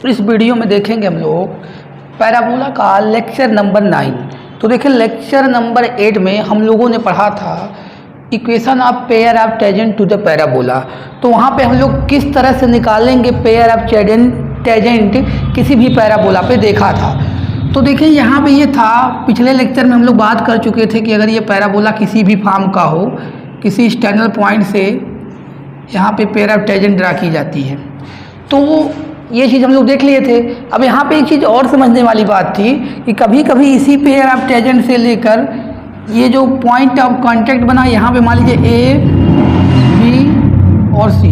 तो इस वीडियो में देखेंगे हम लोग पैराबोला का लेक्चर नंबर 9। तो देखिए लेक्चर नंबर 8 में हम लोगों ने पढ़ा था equation of pair of tangent to the parabola. तो वहाँ पे हम लोग किस तरह से निकालेंगे पेयर ऑफ टेंजेंट किसी भी पैराबोला पे देखा था। तो देखिए यहाँ पे ये था, पिछले लेक्चर में हम लोग बात कर चुके थे कि अगर ये पैराबोला किसी भी फॉर्म का हो, किसी एक्सटर्नल पॉइंट से यहाँ पे पेयर ऑफ टेंजेंट ड्रा की जाती है, तो ये चीज़ हम लोग देख लिए थे। अब यहाँ पे एक चीज़ और समझने वाली बात थी कि कभी कभी इसी पेयर ऑफ टेंजेंट से लेकर ये जो पॉइंट ऑफ कांटेक्ट बना, यहाँ पे मान लीजिए ए बी और सी,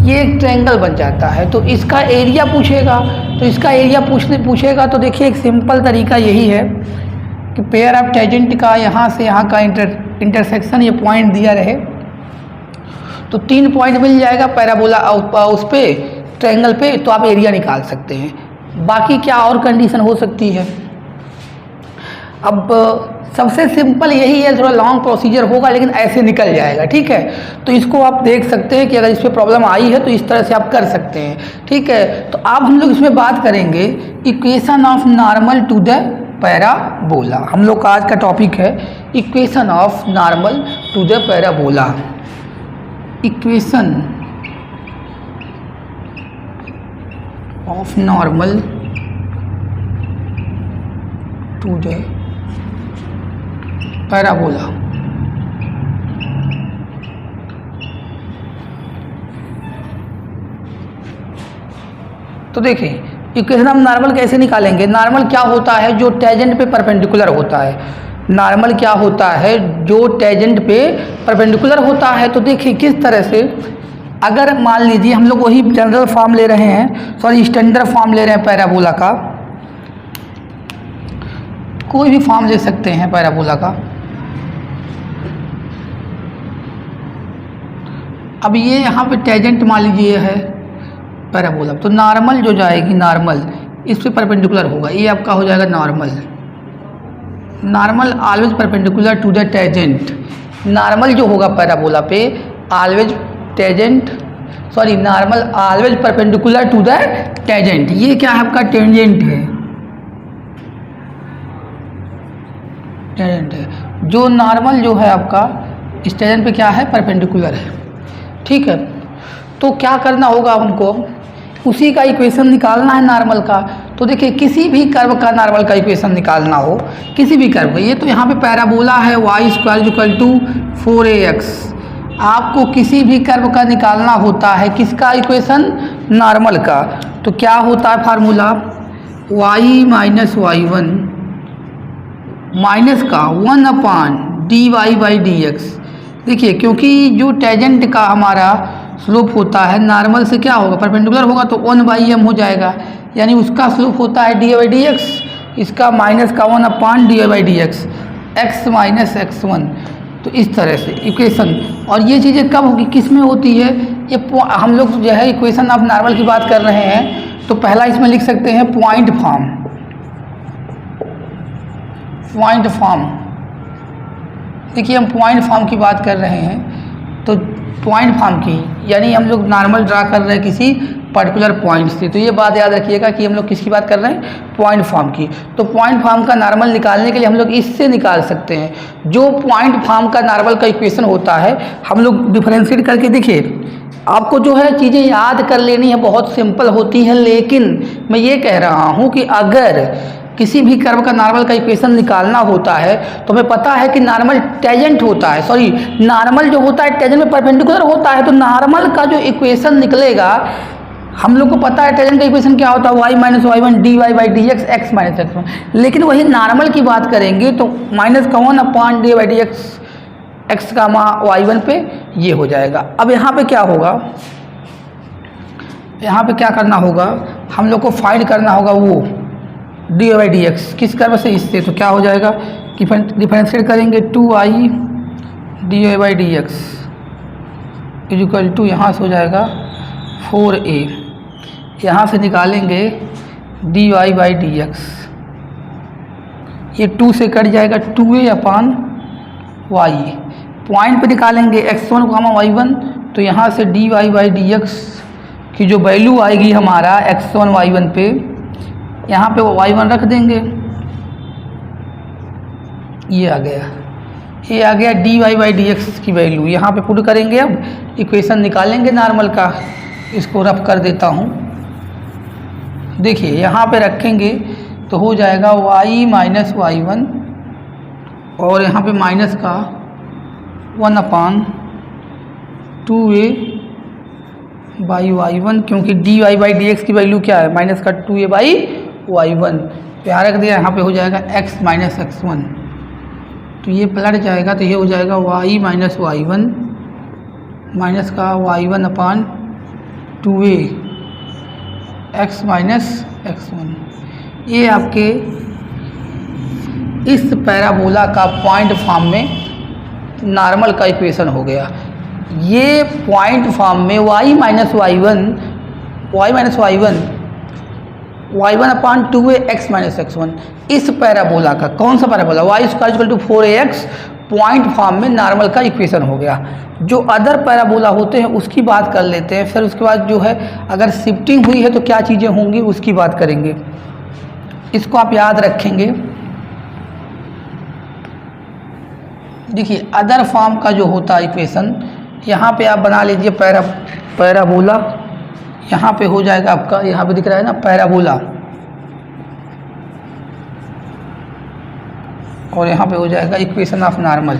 ये एक ट्रायंगल बन जाता है। तो इसका एरिया पूछेगा, तो इसका एरिया पूछेगा तो देखिए एक सिंपल तरीका यही है कि पेयर ऑफ टेंजेंट का यहाँ से यहाँ का इंटरसेक्शन ये पॉइंट दिया रहे तो 3 पॉइंट मिल जाएगा पैराबोला उस पे ट्रायंगल पे, तो आप एरिया निकाल सकते हैं। बाकी क्या और कंडीशन हो सकती है। अब सबसे सिंपल यही है, थोड़ा लॉन्ग प्रोसीजर होगा लेकिन ऐसे निकल जाएगा, ठीक है। तो इसको आप देख सकते हैं कि अगर इस पर प्रॉब्लम आई है तो इस तरह से आप कर सकते हैं, ठीक है। तो अब हम लोग इसमें बात करेंगे equation of normal to the parabola. हम लोग का आज का टॉपिक है equation of normal to the parabola. Equation of normal to the parabola. तो देखिए इक्वेशन ऑफ नॉर्मल कैसे निकालेंगे। नॉर्मल क्या होता है, जो टेंजेंट पे परपेंडिकुलर होता है। नॉर्मल क्या होता है, जो टेंजेंट पे परपेंडिकुलर होता है। तो देखिए किस तरह से, अगर मान लीजिए हम लोग वही जनरल फॉर्म ले रहे हैं, सॉरी स्टैंडर्ड फॉर्म ले रहे हैं पैराबोला का, कोई भी फॉर्म ले सकते हैं पैराबोला का। अब ये यहाँ पे टेंजेंट मान लीजिए है पैराबोला, तो नॉर्मल जो जाएगी, नॉर्मल इस पे परपेंडिकुलर होगा, ये आपका हो जाएगा normal. Normal always perpendicular to the tangent. Normal जो होगा पैराबोला पे always tangent, sorry normal always perpendicular to the tangent. ये क्या है आपका टेंजेंट है, टेंजेंट है। जो नॉर्मल जो है आपका इस टेंजेंट पे क्या है, परपेंडिकुलर है, ठीक है। तो क्या करना होगा हमको, उसी का इक्वेशन निकालना है नॉर्मल का। तो देखिए किसी भी कर्व का नॉर्मल का इक्वेशन निकालना हो, किसी भी कर्व, ये तो यहाँ पे पैराबोला है y² = 4ax। आपको किसी भी कर्व का निकालना होता है, किसका इक्वेशन, नॉर्मल का। तो क्या होता है फार्मूला, y - y1 माइनस का 1/dy/dx। देखिए क्योंकि जो टेंजेंट का हमारा स्लोप होता है नॉर्मल से क्या होगा, परपेंडिकुलर होगा, तो 1/m हो जाएगा, यानी उसका स्लोप होता है dy/dx, इसका माइनस का 1/dy/dx, x - x1। तो इस तरह से इक्वेशन, और ये चीज़ें कब होगी, किस में होती है, ये हम लोग जो है इक्वेशन ऑफ नॉर्मल की बात कर रहे हैं। तो पहला इसमें लिख सकते हैं पॉइंट फॉर्म, पॉइंट फॉर्म। देखिए हम पॉइंट फॉर्म की बात कर रहे हैं, तो पॉइंट फॉर्म की यानी हम लोग नॉर्मल ड्रा कर रहे हैं किसी पर्टिकुलर पॉइंट से। तो ये बात याद रखिएगा कि हम लोग किसकी बात कर रहे हैं, पॉइंट फॉर्म की। तो पॉइंट फॉर्म का नॉर्मल निकालने के लिए हम लोग इससे निकाल सकते हैं। जो पॉइंट फॉर्म का नॉर्मल का इक्वेशन होता है हम लोग डिफरेंशिएट करके, देखिए आपको जो है चीज़ें याद कर लेनी है, बहुत सिंपल होती है। लेकिन मैं ये कह रहा हूँ कि अगर किसी भी कर्व का नॉर्मल का इक्वेशन निकालना होता है तो हमें पता है कि नॉर्मल टेंजेंट होता है, सॉरी नॉर्मल जो होता है टेंजेंट में परपेंडिकुलर होता है। तो नॉर्मल का जो इक्वेशन निकलेगा, हम लोग को पता है टेंजेंट का इक्वेशन क्या होता है, y - y1 dy/dx, x - x1। लेकिन वही नॉर्मल की बात करेंगे तो माइनस का 1/dy/dx, x का y1 पे ये हो जाएगा। अब यहाँ पे क्या होगा, यहाँ पे क्या करना होगा, हम लोग को फाइंड करना होगा वो dy/dx किस कर्व से, इससे। तो क्या हो जाएगा, डिफरेंशिएट करेंगे 2i dy/dx = यहाँ से हो जाएगा 4a, यहाँ से निकालेंगे dy/dx, ये 2 से कट जाएगा 2a/y। पॉइंट पे निकालेंगे x1, y1, तो यहाँ से dy/dx कि जो वैल्यू आएगी हमारा x1 y1 पे, यहाँ पे y1 रख देंगे, ये आ गया dy/dx की वैल्यू यहाँ पे पुट करेंगे। अब इक्वेशन निकालेंगे नॉर्मल का, इसको रफ कर देता हूँ। देखिए यहाँ पे रखेंगे तो हो जाएगा y माइनस y1 और यहाँ पे माइनस का 1/2a बाई y1, क्योंकि dy/dx की वैल्यू क्या है, माइनस का 2a बाई y1, तो यहाँ रख दिया। यहाँ पे हो जाएगा x माइनस x1, तो ये पलट जाएगा, तो ये हो जाएगा y माइनस y1 माइनस का y1/2a x माइनस x1। ये आपके इस पैराबोला का पॉइंट फॉर्म में नॉर्मल का इक्वेशन हो गया। ये पॉइंट फॉर्म में y minus y1/2a x minus x1, इस पैराबोला का, कौन सा parabola, y² 4ax point form में नॉर्मल का इक्वेशन हो गया। जो अदर पैराबोला होते हैं उसकी बात कर लेते हैं, फिर उसके बाद जो है अगर शिफ्टिंग हुई है तो क्या चीज़ें होंगी उसकी बात करेंगे। इसको आप याद रखेंगे। देखिए अदर फॉर्म का जो होता है इक्वेशन, यहाँ पे आप बना लीजिए पैराबोला, यहाँ पे हो जाएगा आपका, यहाँ पे दिख रहा है ना पैराबोला, और यहाँ पे हो जाएगा equation of normal,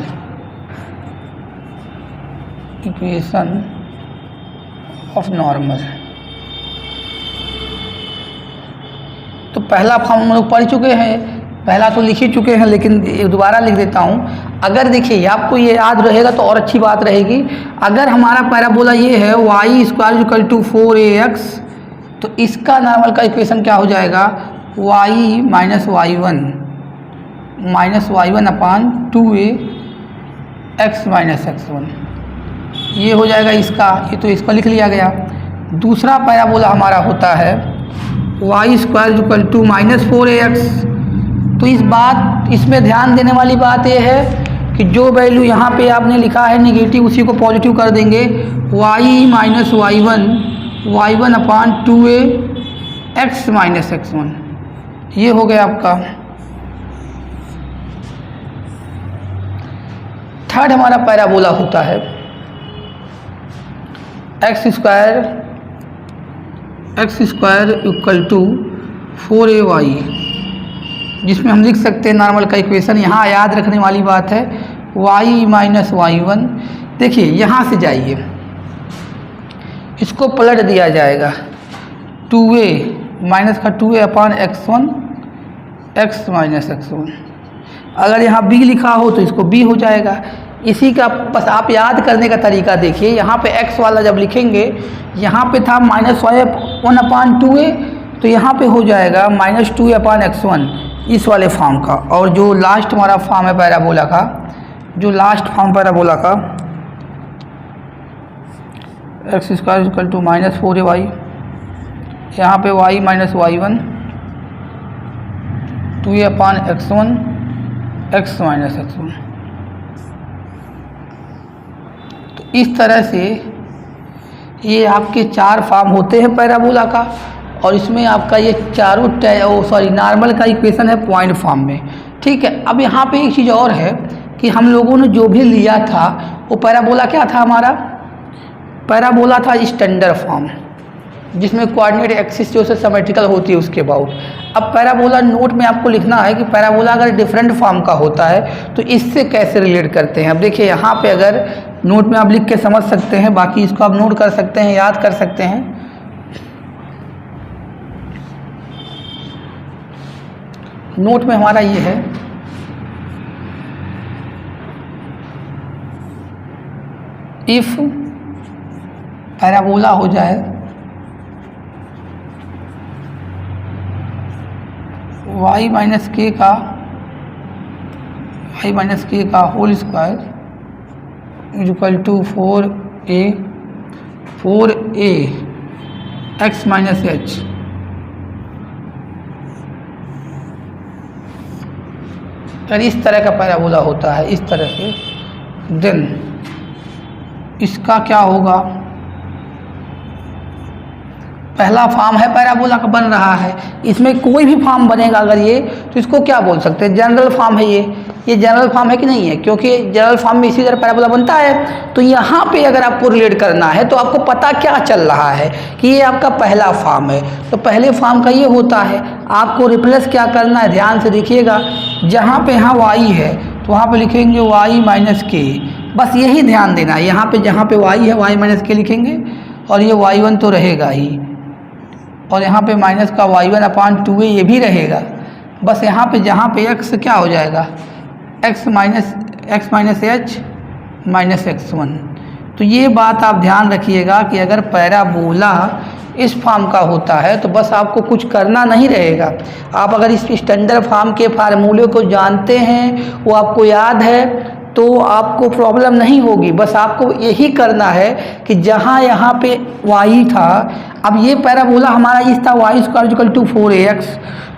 equation of normal. तो पहला फॉर्म हम लोग पढ़ चुके हैं, पहला तो लिख ही चुके हैं, लेकिन दोबारा लिख देता हूँ। अगर देखिए आपको ये याद रहेगा तो और अच्छी बात रहेगी। अगर हमारा पैराबोला ये है y² 4ax, तो इसका नॉर्मल का इक्वेशन क्या हो जाएगा, y minus y1/2a x minus x1, ये हो जाएगा इसका, ये तो इसको लिख लिया गया। दूसरा पैराबोला हमारा होता है y² -4ax। तो इसमें ध्यान देने वाली बात यह है कि जो वैल्यू यहाँ पे आपने लिखा है निगेटिव, उसी को पॉजिटिव कर देंगे। y minus y1/2a x minus x1, ये हो गया आपका। थर्ड हमारा पैराबोला होता है x² = 4ay, जिसमें हम लिख सकते हैं नॉर्मल का इक्वेशन। यहाँ याद रखने वाली बात है y माइनस y1। देखिए यहाँ से जाइए, इसको पलट दिया जाएगा 2a माइनस का 2a/x1 x माइनस x1। अगर यहाँ b लिखा हो तो इसको b हो जाएगा। इसी का बस आप याद करने का तरीका देखिए। यहाँ पे x वाला जब लिखेंगे, यहाँ पे था -1/2a, तो यहाँ पे हो जाएगा -2a/x1 इस वाले फॉर्म का। और जो लास्ट हमारा फॉर्म है पैराबोला का, जो लास्ट फॉर्म पैराबोला का x² = -4ay, यहाँ पे y minus y1 2a/x1 x minus x1। तो इस तरह से ये आपके चार फॉर्म होते हैं पैराबोला का, और इसमें आपका ये चारों नॉर्मल का इक्वेशन है पॉइंट फॉर्म में। ठीक है। अब यहाँ पे एक चीज़ और है कि हम लोगों ने जो भी लिया था वो पैराबोला क्या था, हमारा पैराबोला था स्टैंडर्ड फॉर्म, जिसमें कोऑर्डिनेट एक्सिस जो से सिमेट्रिकल होती है उसके अबाउट। अब पैराबोला नोट में आपको लिखना है कि पैराबोला अगर डिफरेंट फॉर्म का होता है तो इससे कैसे रिलेट करते हैं। अब देखिए यहाँ पे अगर नोट में आप लिख के समझ सकते हैं, बाकी इसको आप नोट कर सकते हैं, याद कर सकते हैं। नोट में हमारा ये है इफ पैराबोला हो जाए y माइनस के का whole square = 4a x minus h, अगर इस तरह का पैराबोला होता है इस तरह से, देन इसका क्या होगा, पहला फॉर्म है पैराबोला का बन रहा है, इसमें कोई भी फॉर्म बनेगा अगर ये, तो इसको क्या बोल सकते हैं, जनरल फॉर्म है ये जनरल फॉर्म है कि नहीं है, क्योंकि जनरल फॉर्म में इसी तरह पैराबोला बनता है। तो यहाँ पे अगर आपको रिलेट करना है तो आपको पता क्या चल रहा है कि ये आपका पहला फॉर्म है, तो पहले फॉर्म का ये होता है। आपको रिप्लेस क्या करना है, ध्यान से देखिएगा, जहाँ पे यहाँ वाई है तो वहाँ पे लिखेंगे वाई माइनस के, बस यही ध्यान देना है। यहाँ पे जहाँ पे वाई है वाई माइनस के लिखेंगे, और ये वाई1 तो रहेगा ही, और यहाँ पे माइनस का y1/2 ये भी रहेगा। बस यहाँ पे जहाँ पे x क्या हो जाएगा, x minus h minus x1। तो ये बात आप ध्यान रखिएगा कि अगर पैराबोला इस फॉर्म का होता है तो बस आपको कुछ करना नहीं रहेगा। आप अगर इस स्टैंडर्ड फॉर्म के फार्मूले को जानते हैं, वो आपको याद है, तो आपको प्रॉब्लम नहीं होगी। बस आपको यही करना है कि जहाँ यहाँ पे y था, अब ये पैराबोला हमारा इस था y² = 4ax,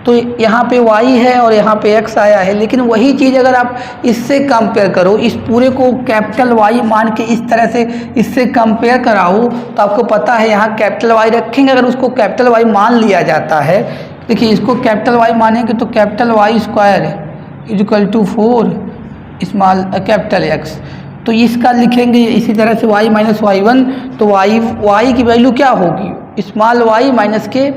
तो यहाँ पे y है और यहाँ पे x आया है। लेकिन वही चीज़ अगर आप इससे कंपेयर करो, इस पूरे को कैपिटल Y मान के इस तरह से इससे कंपेयर कराओ, तो आपको पता है यहाँ कैपिटल Y रखेंगे। अगर उसको कैपिटल Y मान लिया जाता है, देखिए इसको कैपिटल Y मानेंगे तो capital Y² = 4 small capital X, तो इसका लिखेंगे इसी तरह से y माइनस y1, तो y की वैल्यू क्या होगी, स्मॉल y माइनस के,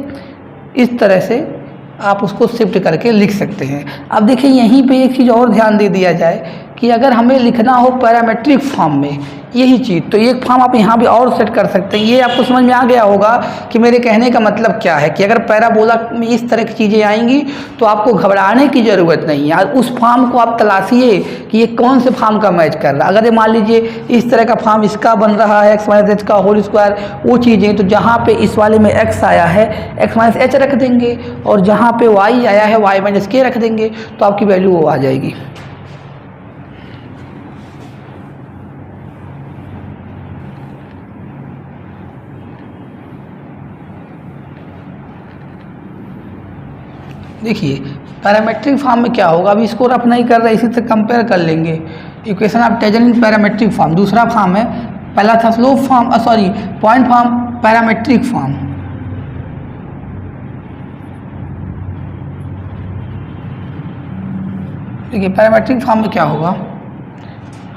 इस तरह से आप उसको शिफ्ट करके लिख सकते हैं। अब देखिए यहीं पे एक चीज़ और ध्यान दे दिया जाए कि अगर हमें लिखना हो पैरामेट्रिक फॉर्म में यही चीज़, तो एक फॉर्म आप यहाँ भी और सेट कर सकते हैं। ये आपको समझ में आ गया होगा कि मेरे कहने का मतलब क्या है, कि अगर पैराबोला में इस तरह की चीज़ें आएंगी तो आपको घबराने की ज़रूरत नहीं है। उस फॉर्म को आप तलाशिए कि ये कौन से फॉर्म का मैच कर रहा है। अगर ये मान लीजिए इस तरह का फॉर्म इसका बन रहा है x माइनस h का होल स्क्वायर, वो चीज़ें, तो जहाँ पे इस वाले में x आया है x माइनस h रख देंगे, और जहाँ पे y आया है y माइनस k रख देंगे, तो आपकी वैल्यू वो आ जाएगी। देखिए पैरामेट्रिक फॉर्म में क्या होगा, अभी इसको रफ नहीं कर रहे, इसी से कंपेयर कर लेंगे। Equation of tangent in parametric form दूसरा फॉर्म है, पहला था slope form, point form, parametric form. देखिए पैरामेट्रिक फॉर्म में क्या होगा,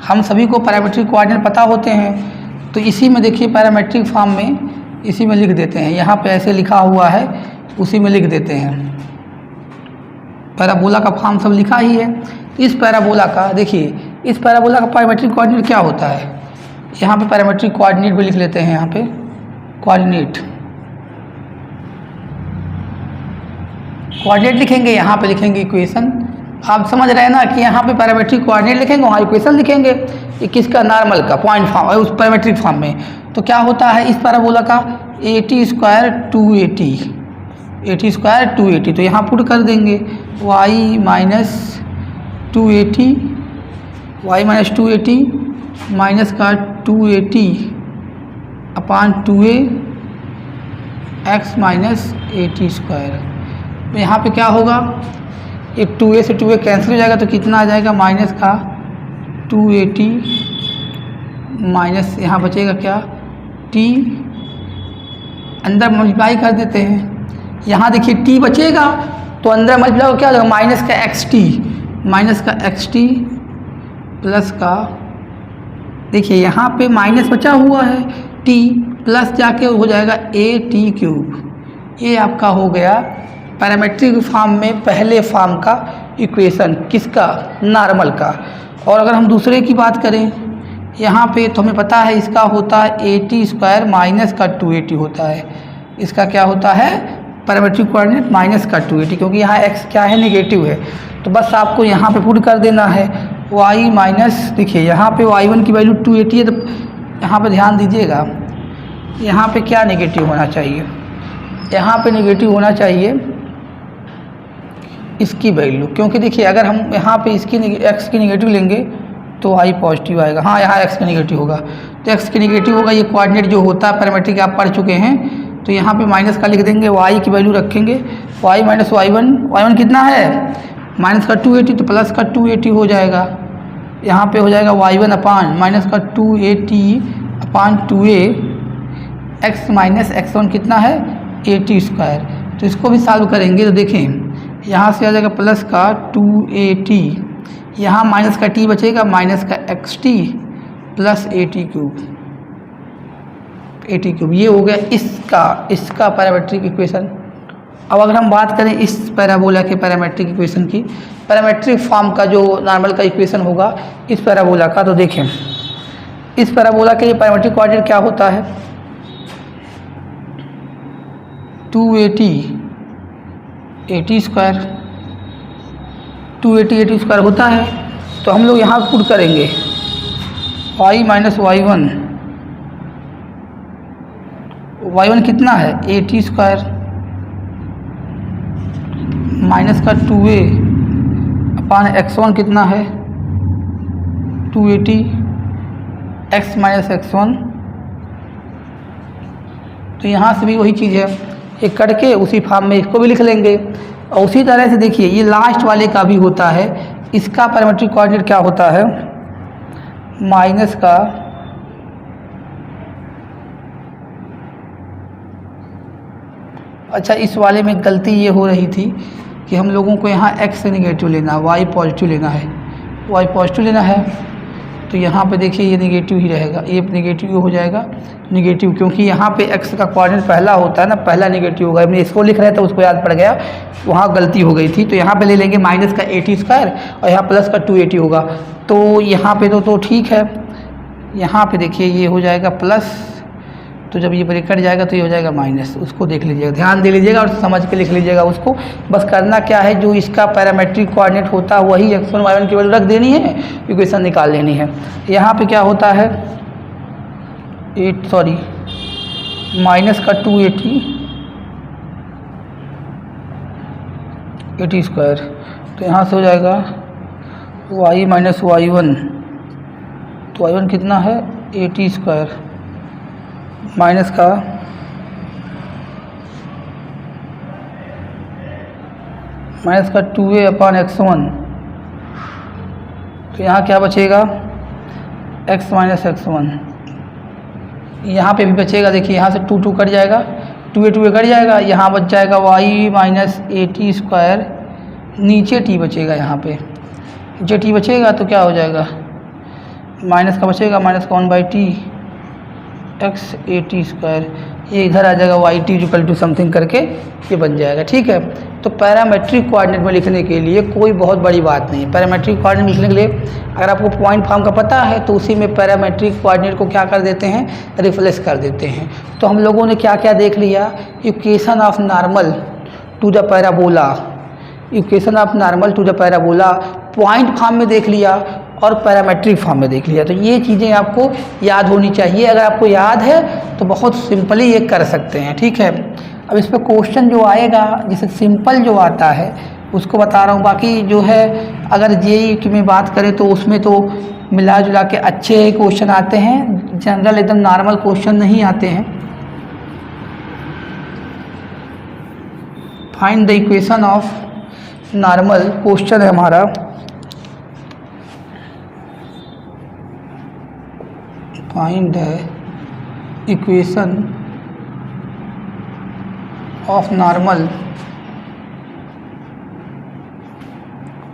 हम सभी को पैरामेट्रिक कोऑर्डिनेट पता होते हैं, तो इसी में देखिए पैरामेट्रिक फॉर्म में इसी में लिख देते हैं। यहाँ पे ऐसे लिखा हुआ है, उसी में लिख देते हैं। पैराबोला का फॉर्म सब लिखा ही है। इस पैराबोला का देखिए, इस पैराबोला का पैरामेट्रिक कोऑर्डिनेट क्या होता है, यहाँ पे पैरामेट्रिक कोऑर्डिनेट भी लिख लेते हैं। यहाँ पे कोऑर्डिनेट लिखेंगे, यहाँ पे लिखेंगे इक्वेशन। आप समझ रहे हैं ना कि यहाँ पे पैरामेट्रिक कोऑर्डिनेट लिखेंगे, वहाँ इक्वेशन लिखेंगे। ये किसका, नॉर्मल का, पॉइंट फॉर्म, उस पैरामेट्रिक फॉर्म में। तो क्या होता है इस पैराबोला का, AT² 280, तो यहाँ पुट कर देंगे y माइनस 280 माइनस का 280/2a x माइनस 80²। तो यहाँ पे क्या होगा, ये 2a से 2a कैंसिल हो जाएगा, तो कितना आ जाएगा, माइनस का 280 माइनस यहाँ बचेगा क्या, t, अंदर मल्टीप्लाई कर देते हैं। यहाँ देखिए t बचेगा, तो अंदर मल्टीप्लाई क्या हो जाएगा, माइनस का xt प्लस का, देखिए यहाँ पे माइनस बचा हुआ है, t प्लस जाके हो जाएगा AT³। ये आपका हो गया पैरामेट्रिक फॉर्म में पहले फॉर्म का इक्वेशन, किसका, नॉर्मल का। और अगर हम दूसरे की बात करें, यहाँ पे तो हमें पता है इसका होता है AT² माइनस का 280 होता है। इसका क्या होता है, पैरामेट्रिक कोऑर्डिनेट माइनस का 280, क्योंकि यहाँ x क्या है, नेगेटिव है। तो बस आपको यहाँ पे पुट कर देना है y माइनस, देखिए यहाँ पे y1 की वैल्यू 280 है, तो यहाँ पे ध्यान दीजिएगा, यहाँ पे क्या नेगेटिव होना चाहिए, यहाँ पे नेगेटिव होना चाहिए इसकी वैल्यू, क्योंकि देखिए अगर हम यहाँ पे इसकी x की नेगेटिव लेंगे तो y पॉजिटिव आएगा। हाँ, यहाँ x का नेगेटिव होगा, तो x की नेगेटिव होगा। ये कोऑर्डिनेट जो होता है पैरामेट्रिक आप पढ़ चुके हैं, तो यहाँ पे माइनस का लिख देंगे, y की वैल्यू रखेंगे y माइनस y1 कितना है, माइनस का 280, तो प्लस का 280 हो जाएगा। यहाँ पे हो जाएगा y1 अपान माइनस का 280/2a x माइनस x1 कितना है, 2AT²। तो इसको भी सॉल्व करेंगे तो देखें यहाँ से आ जाएगा प्लस का 2AT, यहाँ माइनस का t बचेगा, माइनस का xt प्लस AT³। ये हो गया इसका पैरामेट्रिक इक्वेशन। अब अगर हम बात करें इस पैराबोला के पैरामेट्रिक इक्वेशन की, पैरामेट्रिक फॉर्म का जो नॉर्मल का इक्वेशन होगा इस पैराबोला का, तो देखें इस पैराबोला के लिए पैरामेट्रिक कोऑर्डिनेट क्या होता है, 2AT² 2AT² होता है। तो हम लोग यहाँ पुट करेंगे y माइनस y1 कितना है AT² माइनस का 2A अपान x1 कितना है 2AT x माइनस x1। तो यहाँ से भी वही चीज़ है, ये करके उसी फॉर्म में इसको भी लिख लेंगे। और उसी तरह से देखिए ये लास्ट वाले का भी होता है, इसका पैरामेट्रिक कोऑर्डिनेट क्या होता है, माइनस का अच्छा इस वाले में गलती ये हो रही थी कि हम लोगों को यहाँ x से निगेटिव लेना, y पॉजिटिव लेना है, y पॉजिटिव लेना है। तो यहाँ पे देखिए ये निगेटिव ही रहेगा, ये निगेटिव हो जाएगा निगेटिव, क्योंकि यहाँ पे x का कोऑर्डिनेट पहला होता है ना, पहला निगेटिव होगा। हमने इसको लिख रहे थे उसको याद पड़ गया, वहाँ गलती हो गई थी। तो यहाँ पे ले लेंगे माइनस का AT² और यहाँ प्लस का 2AT होगा। तो यहाँ पे तो ठीक है, यहाँ पे देखिए ये हो जाएगा प्लस, तो जब ये ब्रैकेट जाएगा तो ये हो जाएगा माइनस। उसको देख लीजिएगा, ध्यान दे लीजिएगा और समझ के लिख लीजिएगा उसको। बस करना क्या है, जो इसका पैरामेट्रिक कोऑर्डिनेट होता है वही x1 y1 की वैल्यू रख देनी है, इक्वेशन निकाल लेनी है। यहाँ पे क्या होता है माइनस का 2AT²। तो यहाँ से हो जाएगा y माइनस y1, तो y1 कितना है AT² माइनस का माइनस का 2A अपान x1। तो यहाँ क्या बचेगा x माइनस x1, यहाँ पे भी बचेगा। देखिए यहाँ से 2 कट जाएगा, 2A कट जाएगा, यहाँ बच जाएगा y माइनस AT², नीचे t बचेगा, यहाँ पे नीचे t बचेगा तो क्या हो जाएगा माइनस का बचेगा, माइनस का 1/t x AT², ये इधर आ जाएगा y t equal to something करके ये बन जाएगा। ठीक है, तो पैरामेट्रिक कोऑर्डिनेट में लिखने के लिए कोई बहुत बड़ी बात नहीं है। पैरामेट्रिक कोऑर्डिनेट लिखने के लिए अगर आपको पॉइंट फॉर्म का पता है तो उसी में पैरामेट्रिक कोऑर्डिनेट को क्या कर देते हैं, रिप्लेस कर देते हैं। तो हम लोगों ने क्या क्या देख लिया, equation of normal to the parabola, equation of normal to the parabola point form में देख लिया और पैरामेट्रिक फॉर्म में देख लिया। तो ये चीज़ें आपको याद होनी चाहिए। अगर आपको याद है तो बहुत सिंपली ये कर सकते हैं। ठीक है, अब इस पर क्वेश्चन जो आएगा, जैसे सिंपल जो आता है उसको बता रहा हूँ। बाकी जो है अगर जेईई की में बात करें तो उसमें तो मिला जुला के अच्छे क्वेश्चन आते हैं, जनरल एकदम नॉर्मल क्वेश्चन नहीं आते हैं। Find the equation of normal question है हमारा, find the equation of normal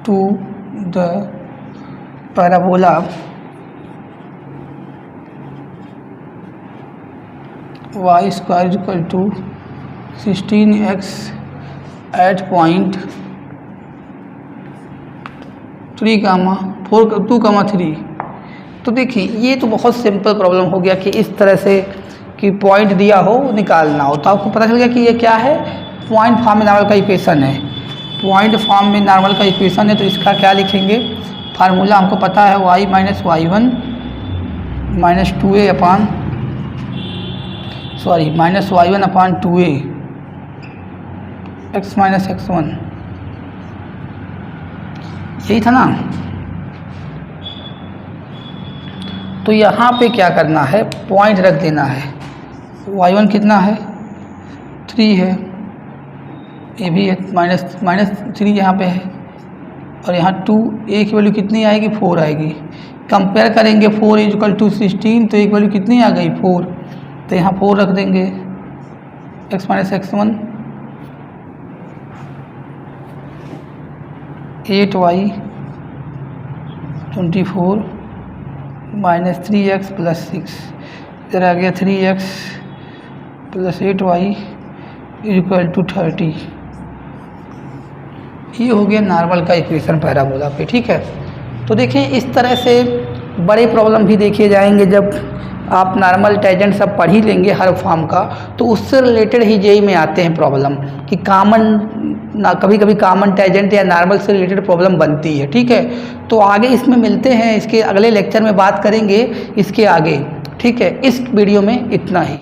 to the parabola y² equal to 16x at point 2,3। तो देखिए ये तो बहुत सिंपल प्रॉब्लम हो गया कि इस तरह से कि पॉइंट दिया हो निकालना हो। तो आपको पता चल गया कि ये क्या है, पॉइंट फॉर्म में नॉर्मल का इक्वेशन है। पॉइंट फॉर्म में नॉर्मल का इक्वेशन है तो इसका क्या लिखेंगे, फार्मूला हमको पता है y minus y1 minus 2a upon minus y1 अपान 2a x माइनस x1, यही था ना। तो यहाँ पे क्या करना है, पॉइंट रख देना है। y1 कितना है 3 है, ये भी है -3 यहाँ पे है, और यहाँ 2a की वैल्यू कितनी आएगी 4 आएगी। कंपेयर करेंगे 4 इक्वल टू 16 तो एक वैल्यू कितनी आ गई 4, तो यहाँ 4 रख देंगे x minus x1 8y 24 minus 3x plus 6, इधर आ गया 3x plus 8y equal to 30। ये हो गया नॉर्मल का इक्वेशन पैराबोला पे। ठीक है, तो देखिए इस तरह से बड़े प्रॉब्लम भी देखे जाएंगे जब आप नॉर्मल टेंजेंट सब पढ़ ही लेंगे हर फॉर्म का, तो उससे रिलेटेड ही जेई में आते हैं प्रॉब्लम कि कॉमन ना, कभी कभी कॉमन टेंजेंट या नॉर्मल से रिलेटेड प्रॉब्लम बनती है। ठीक है, तो आगे इसमें मिलते हैं, इसके अगले लेक्चर में बात करेंगे इसके आगे। ठीक है, इस वीडियो में इतना ही।